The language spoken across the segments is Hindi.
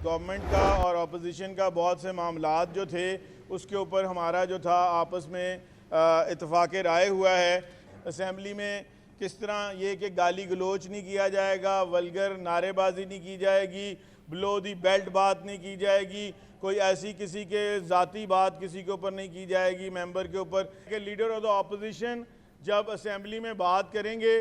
गवर्नमेंट का और अपोजिशन का बहुत से मामलात जो थे उसके ऊपर हमारा जो था आपस में इत्फाक़ राय हुआ है। असम्बली में किस तरह ये कि गाली गलोच नहीं किया जाएगा, वल्गर नारेबाजी नहीं की जाएगी, बिलो दी बेल्ट बात नहीं की जाएगी, कोई ऐसी किसी के ज़ाती बात किसी के ऊपर नहीं की जाएगी मेंबर के ऊपर। कि लीडर ऑफ द अपोजिशन जब असम्बली में बात करेंगे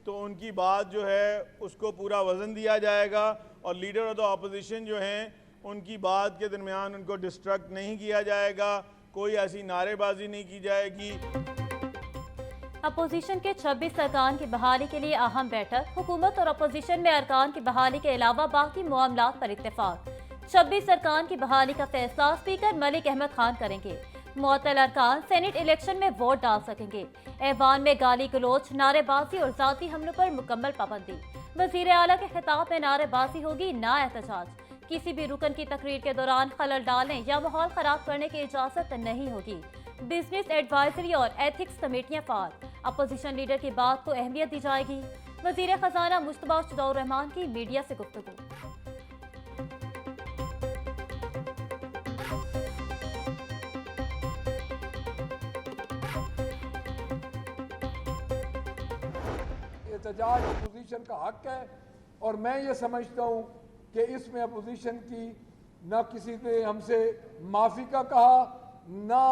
तो उनकी बात जो है उसको पूरा वज़न दिया जाएगा और लीडर ऑफ द अपोजिशन जो हैं उनकी बात के दरमियान उनको डिस्ट्रैक्ट नहीं किया जाएगा, कोई ऐसी नारेबाजी नहीं की जाएगी। अपोजिशन के 26 अरकान की बहाली के लिए अहम बैठक। हुकूमत और अपोजिशन में अरकान की बहाली के अलावा बाकी मामलात पर इत्तेफाक। 26 अरकान की बहाली का फैसला स्पीकर मलिक अहमद खान करेंगे। मुअत्तल अरकान सेनेट इलेक्शन में वोट डाल सकेंगे। ऐवान में गाली गलोच, नारेबाजी और जाती हमलों पर मुकम्मल पाबंदी। वज़ीर आला के खिताब में नारेबाजी होगी ना एहतजाज। किसी भी रुकन की तकरीर के दौरान खलल डालने या माहौल खराब करने की इजाजत नहीं होगी। बिजनेस एडवाइजरी और एथिक्स कमेटियां फाल। अपोजिशन लीडर की बात को अहमियत दी जाएगी। वज़ीर खजाना मुश्तबा शुजाउर रहमान की मीडिया से गुफ्तगू। एहतजाज अपोजिशन का हक है और मैं ये समझता हूँ कि इसमें अपोजिशन की ना किसी ने हमसे माफ़ी का कहा, ना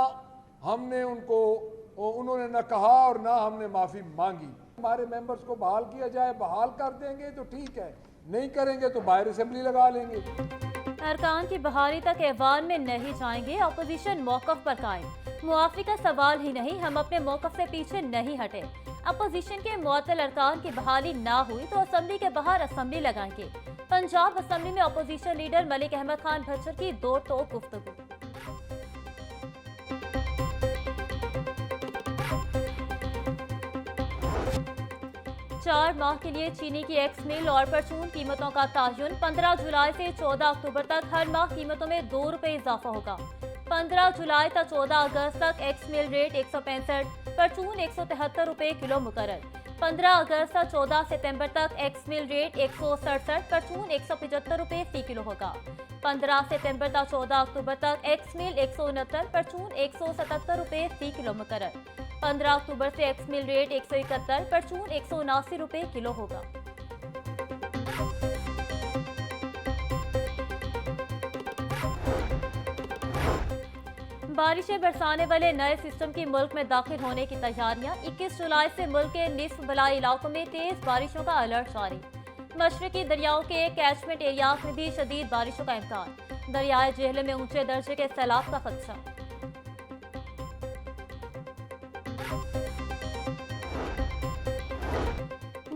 हमने उन्होंने ना कहा और ना हमने माफ़ी मांगी। हमारे मेंबर्स को बहाल किया जाए, बहाल कर देंगे तो ठीक है, नहीं करेंगे तो बाहर असेंबली लगा लेंगे। अरकान की बहाली तक ऐवान में नहीं जाएंगे, अपोजिशन मौकफ पर कायम। मुआफ़ी का सवाल ही नहीं, हम अपने मौकफ से पीछे नहीं हटे। अपोजिशन के मुअत्तल अरकान की बहाली ना हुई तो असेंबली के बाहर असेंबली लगाएंगे। पंजाब असेंबली में अपोजिशन लीडर मलिक अहमद खान भच्चर की दो टोक गुफ्तगू। 4 माह के लिए चीनी की एक्स मिल और परचून कीमतों का तयन। 15 जुलाई से 14 अक्टूबर तक हर माह कीमतों में 2 रुपये इजाफा होगा। 15 जुलाई तक 14 अगस्त तक एक्स मिल रेट 165, परचून 173 रुपये किलो मुकर्रर। 15 अगस्त से 14 सितंबर तक एक्स मिल रेट 167, परचून 175 रुपये फी किलो होगा। 15 सितंबर तक 14 अक्टूबर तक एक्स मिल 169, परचून 177 रुपये फी किलो मुकर्रर। 15 अक्टूबर से एक्स मिल रेट 171, परचून 179 रुपये किलो होगा। बारिशें बरसाने वाले नए सिस्टम की मुल्क में दाखिल होने की तैयारियां। 21 जुलाई से मुल्क के निस्फ बलाई इलाकों में तेज बारिशों का अलर्ट जारी। मशरकी दरियाओं के कैचमेंट एरिया में भी शदीद बारिशों का इम्कान। दरियाए जेहलम में ऊंचे दर्जे के सैलाब का खदशा।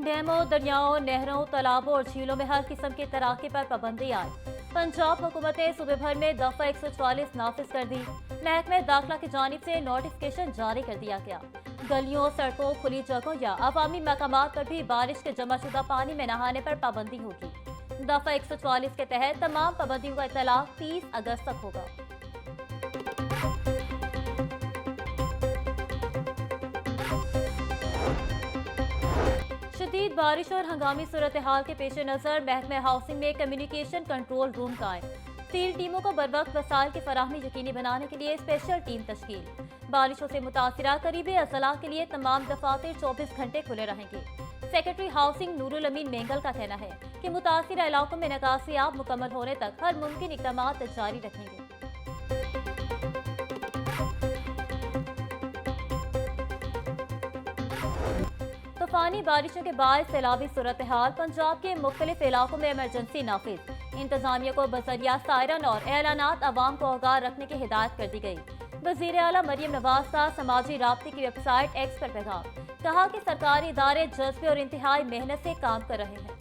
डैमों, दरियाओं, नहरों, तालाबों और झीलों में हर किस्म की तैराकी पर पाबंदी आई। पंजाब हुकूमत ने सूबे भर में दफा 144 नाफिज कर दी। महकमे दाखिला की जानिब से नोटिफिकेशन जारी कर दिया गया। गलियों, सड़कों, खुली जगहों या अवामी मकामात पर भी बारिश के जमाशुदा पानी में नहाने पर पाबंदी होगी। दफा 144 के तहत तमाम पाबंदियों का इतलाक 30 अगस्त तक होगा। शदीद बारिश और हंगामी सूरत हाल के पेश नज़र महकमे हाउसिंग में कम्युनिकेशन कंट्रोल रूम कायम। फील्ड टीमों को बर वक्त वसाइल की फराहमी यकीनी बनाने के लिए स्पेशल टीम तश्कील। बारिशों से मुतासिरा करीबी अजला के लिए तमाम दफातर 24 घंटे खुले रहेंगे। सेक्रेटरी हाउसिंग नूरुल अमीन मेंगल का कहना है कि मुतासिरा इलाकों में निकासियाब मुकम्मल होने तक हर मुमकिन इक़दाम जारी रखेंगे। तूफानी बारिशों के बाद सैलाबी सूरत हाल। पंजाब के मुख्तलिफ इलाकों में इमरजेंसी नाफिज। इंतजामिया को बजरिया सायरन और एलानात अवाम को आगाह रखने की हिदायत कर दी गई। वज़ीर आला मरियम नवाज का समाजी राब्ते की वेबसाइट एक्स पर पैगाम। कहा कि सरकारी इदारे जज्बे और इंतहाई मेहनत से काम कर रहे हैं।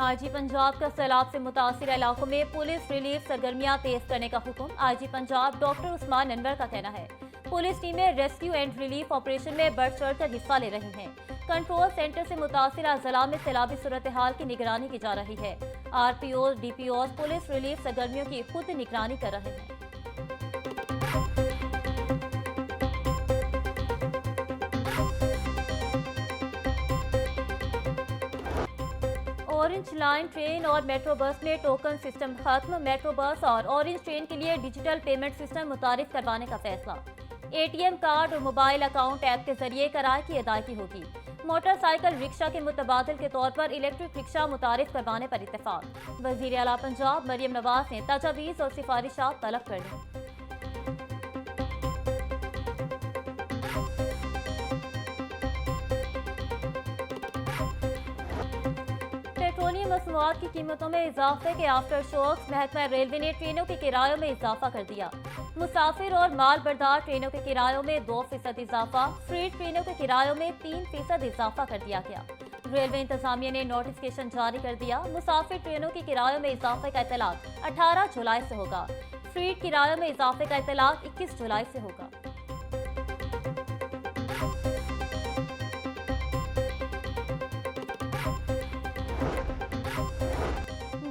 आईजी पंजाब का सैलाब से मुतासिर इलाकों में पुलिस रिलीफ सरगर्मियां तेज करने का हुक्म। आईजी पंजाब डॉक्टर उस्मान अनवर का कहना है पुलिस टीमें रेस्क्यू एंड रिलीफ ऑपरेशन में बढ़ चढ़ कर हिस्सा ले रही हैं। कंट्रोल सेंटर से मुतासिर जिला में सैलाबी सूरत हाल की निगरानी की जा रही है। RPO, DPO पुलिस रिलीफ सरगर्मियों की खुद निगरानी कर रहे हैं। ऑरेंज लाइन ट्रेन और मेट्रो बस में टोकन सिस्टम खत्म, मेट्रो बस और ऑरेंज ट्रेन के लिए डिजिटल पेमेंट सिस्टम मुतारिफ करवाने का फैसला। एटीएम कार्ड और मोबाइल अकाउंट ऐप के जरिए किराए की अदायगी होगी। मोटरसाइकिल रिक्शा के मुतबादल के तौर पर इलेक्ट्रिक रिक्शा मुतारिफ करवाने पर इत्तेफाक। वज़ीर आला पंजाब मरियम नवाज ने तजावीज़ और सिफारिशात तलब कर दी। पेट्रोलियम मसनूआत की कीमतों में इजाफे के आफ्टर शॉक्स, महकमा रेलवे ने ट्रेनों के किरायों में इजाफा कर दिया। मुसाफिर और माल बरदार ट्रेनों के किरायों में 2% इजाफा, फ्रीट ट्रेनों के किरायों में 3% इजाफा कर दिया गया। रेलवे इंतजामिया ने नोटिफिकेशन जारी कर दिया। मुसाफिर ट्रेनों के किरायों में इजाफे का इतलाक 18 जुलाई से होगा। फ्रीट किरायों में इजाफे का इतलाक 21 जुलाई से होगा।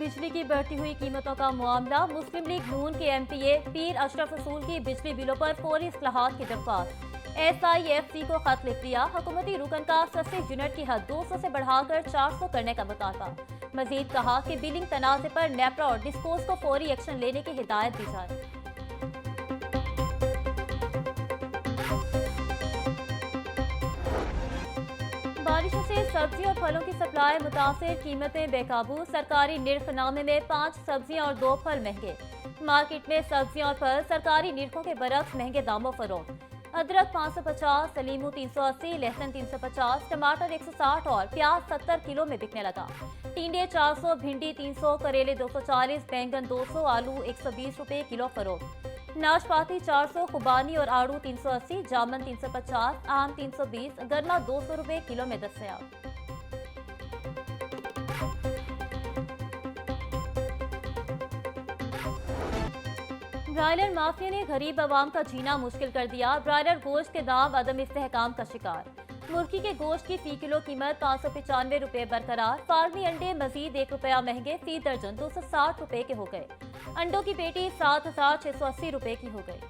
बिजली की बढ़ती हुई कीमतों का मामला, मुस्लिम लीग नून के एमपीए पीर अशरफ रसूल की बिजली बिलों पर फौरी इस्लाहात की दरख्वास्त। SIFC को खत लिख दिया। हुकूमती रुकन का सस्ते यूनिट की हद 200 से बढ़ाकर 400 करने का मुतालबा। मजीद कहा कि बिलिंग तनाज़े पर नेपरा और डिस्कोस को फौरी एक्शन लेने की हिदायत दी जाए। बारिशों से सब्जी और फलों की सप्लाई मुतासिर, कीमतें बेकाबू। सरकारी निर्खनामे में 5 सब्जियां और 2 फल महंगे। मार्केट में सब्जियां और फल सरकारी निर्खों के बरक्स महंगे दामों फरोख्त। अदरक 550, लीमू 380, लहसुन 350, टमाटर 160 और प्याज 70 किलो में बिकने लगा। टिंडे 400, भिंडी 300, करेले 240, बैंगन 200, आलू 120 रुपए किलो फरोख्त। नाशपाती 400, खुबानी और आड़ू 380, जामुन 350, आम 320, गन्ना 200 रुपए किलो में दस्तयाब। ब्रायलर माफिया ने गरीब आवाम का जीना मुश्किल कर दिया। ब्रायलर गोश्त के दाम अदम इस्तेहकाम का शिकार। मुर्गी के गोश्त की फी किलो कीमत 595 रुपए बरकरार। फार्मी अंडे मजीद 1 रुपया महंगे, फी दर्जन 260 रुपए के हो गए। अंडों की पेटी 7680 रुपए की हो गई।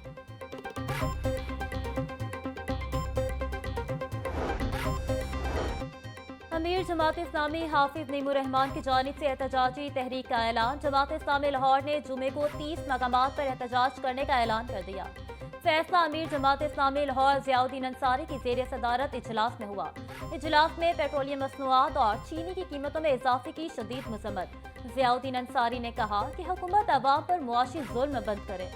अमीर जमात इस्लामी हाफिज नीमूर रहमान की जानिब से एहतजाजी तहरीक का ऐलान। जमात इस्लामी लाहौर ने जुमे को 30 मकामात पर एहतजाज करने का ऐलान कर दिया। फैसला अमीर जमात इस्लामी लाहौर ज़ियाउद्दीन अंसारी की ज़ेर सदारत इजलास में हुआ। इजलास में पेट्रोलियम मसनूआत और चीनी की कीमतों में इजाफे की शदीद मजम्मत। ज़ियाउद्दीन अंसारी ने कहा कि हुकूमत अवाम पर मुआशी जुल्म बंद करे।